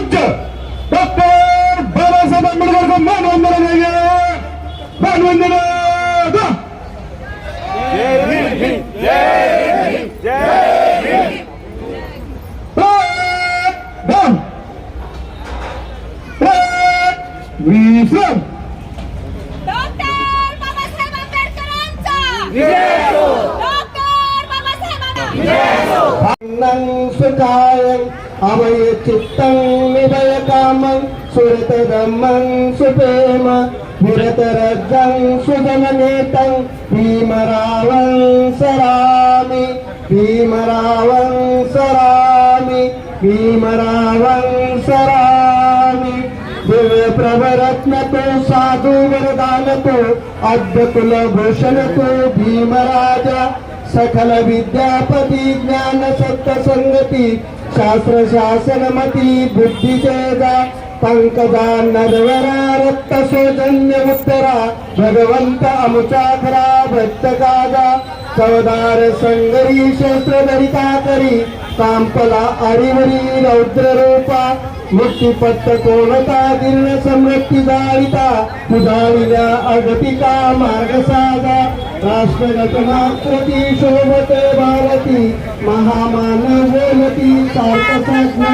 परमपूज्य डॉक्टर बाबासाहेब आंबेडकर को मानवंदना देंगे। मानवंदना दो। जय हिंद, जय हिंद, जय हिंद। Down. विश्राम. डॉक्टर बाबासाहेब आंबेडकरांचा डॉक्टर बाबासाहेबांना सुखायं अवय चित्तं निभय कामं सुरतदमं सुप्रेम विरतरजं सुजननेतं भीमरावं सरामि भीमरावं सरामि भीमरावं सरामि दिव्य प्रभरत्न तो साधु वरदान तो अद्भुत भूषण तो भीमराजा सकल विद्यापती ज्ञान सत्य संगती शास्त्र शासनमती बुद्धि चेदा पंकजा नरवरा रक्त सौजन्य उत्तरा भगवंत अमुचाखरा भक्त काजा चवदार संगरी शस्त्र धरिता करी कांपला आरिवरी रौद्र रूपा मुक्तिपत्त कोणता दिर्ण समृद्धी जाळिता उदाविल्या अगतिका मार्ग साधा राष्ट्रघटनाकृती शोभते भारती महामानवोन्नती सार्थ साधना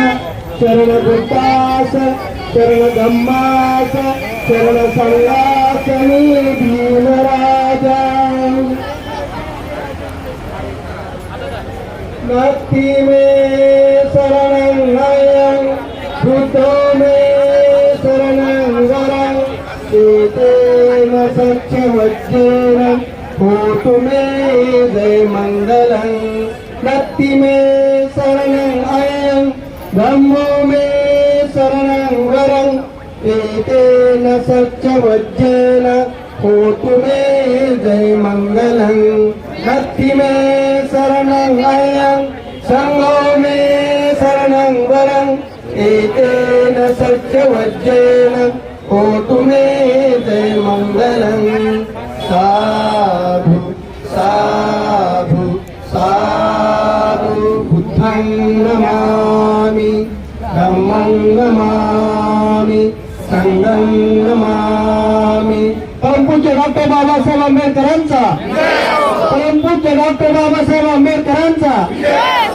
शरण बुद्धास शरण धम्मास शरण संघासनी भीमराजा नक्ति में शरणं अयं बुद्धो में शरणं वरं एतेन सत्यवज्रेण होतु मे जय मंगलं नक्ति में शरणं अयं धम्मो में शरणं वरं एतेन सत्यवज्रेण होतु मे जय मंगलं नक्ति में शरणं अयं संघो में शरणं वरं एतेन सत्यवज्रेण होतु मे जय मंगलं साधु साधु साधु बुद्धं नमामि धम्मं नमामि संघं नमामि परमपूज्य डॉक्टर बाबासाहेब आंबेडकरांचा परमपूज्य डॉक्टर बाबासाहेब आंबेडकरांचा